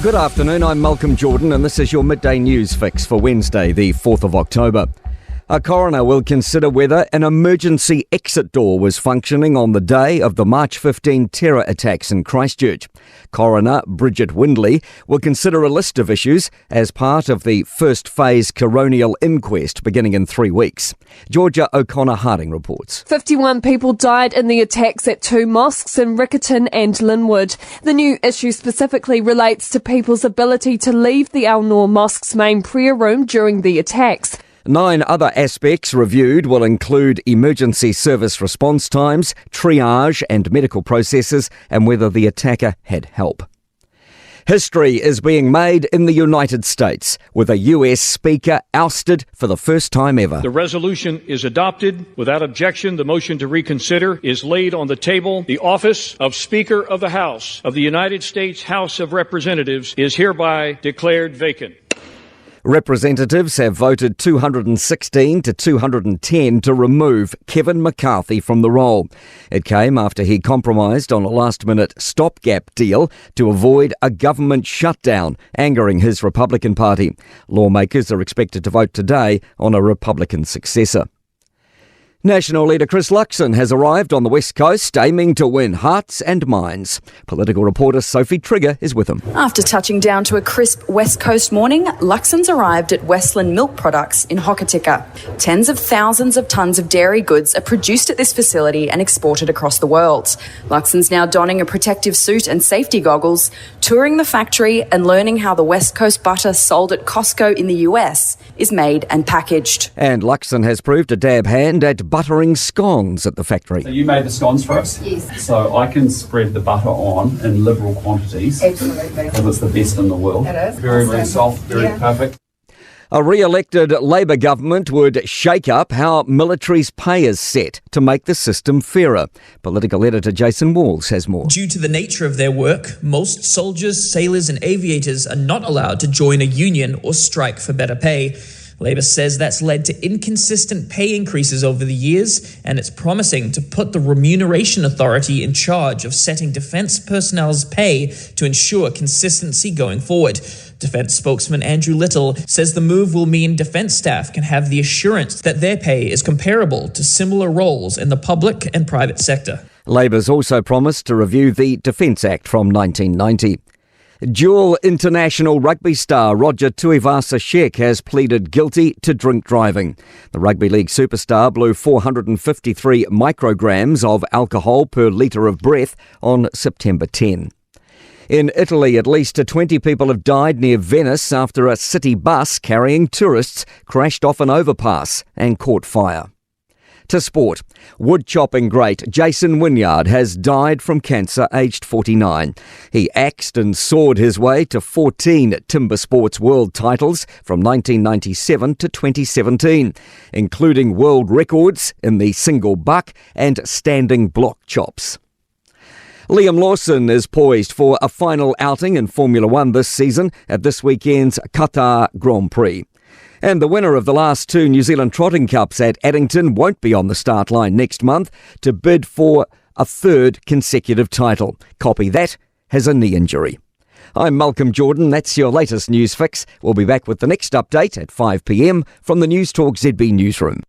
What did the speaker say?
Good afternoon, I'm Malcolm Jordan and this is your midday news fix for Wednesday, the 4th of October. A coroner will consider whether an emergency exit door was functioning on the day of the March 15 terror attacks in Christchurch. Coroner Bridget Windley will consider a list of issues as part of the first phase coronial inquest beginning in 3 weeks. Georgia O'Connor-Harding reports. 51 people died in the attacks at two mosques in Riccarton and Linwood. The new issue specifically relates to people's ability to leave the Al Noor Mosque's main prayer room during the attacks. 9 other aspects reviewed will include emergency service response times, triage and medical processes, and whether the attacker had help. History is being made in the United States, with a US speaker ousted for the first time ever. The resolution is adopted. Without objection, the motion to reconsider is laid on the table. The office of Speaker of the House of the United States House of Representatives is hereby declared vacant. Representatives have voted 216 to 210 to remove Kevin McCarthy from the role. It came after he compromised on a last-minute stopgap deal to avoid a government shutdown, angering his Republican Party. Lawmakers are expected to vote today on a Republican successor. National leader Chris Luxon has arrived on the West Coast, aiming to win hearts and minds. Political reporter Sophie Trigger is with him. After touching down to a crisp West Coast morning, Luxon's arrived at Westland Milk Products in Hokitika. Tens of thousands of tonnes of dairy goods are produced at this facility and exported across the world. Luxon's now donning a protective suit and safety goggles, touring the factory and learning how the West Coast butter sold at Costco in the US is made and packaged. And Luxon has proved a dab hand at buttering scones at the factory. So you made the scones for us? Yes. So I can spread the butter on in liberal quantities. Absolutely. Because it's the best in the world. It is. Very, Awesome. very soft, very perfect. A re-elected Labour government would shake up how military's pay is set to make the system fairer. Political editor Jason Walls has more. Due to the nature of their work, most soldiers, sailors and aviators are not allowed to join a union or strike for better pay. Labour says that's led to inconsistent pay increases over the years, and it's promising to put the Remuneration Authority in charge of setting defence personnel's pay to ensure consistency going forward. Defence spokesman Andrew Little says the move will mean defence staff can have the assurance that their pay is comparable to similar roles in the public and private sector. Labour's also promised to review the Defence Act from 1990. Dual international rugby star Roger Tuivasa-Sheck has pleaded guilty to drink driving. The rugby league superstar blew 453 micrograms of alcohol per litre of breath on September 10. In Italy, at least 20 people have died near Venice after a city bus carrying tourists crashed off an overpass and caught fire. To sport, wood-chopping great Jason Wynyard has died from cancer aged 49. He axed and sawed his way to 14 timber sports world titles from 1997 to 2017, including world records in the single buck and standing block chops. Liam Lawson is poised for a final outing in Formula One this season at this weekend's Qatar Grand Prix. And the winner of the last 2 New Zealand Trotting Cups at Addington won't be on the start line next month to bid for a 3rd consecutive title. Copy that, has a knee injury. I'm Malcolm Jordan, that's your latest news fix. We'll be back with the next update at 5 p.m. from the Newstalk ZB newsroom.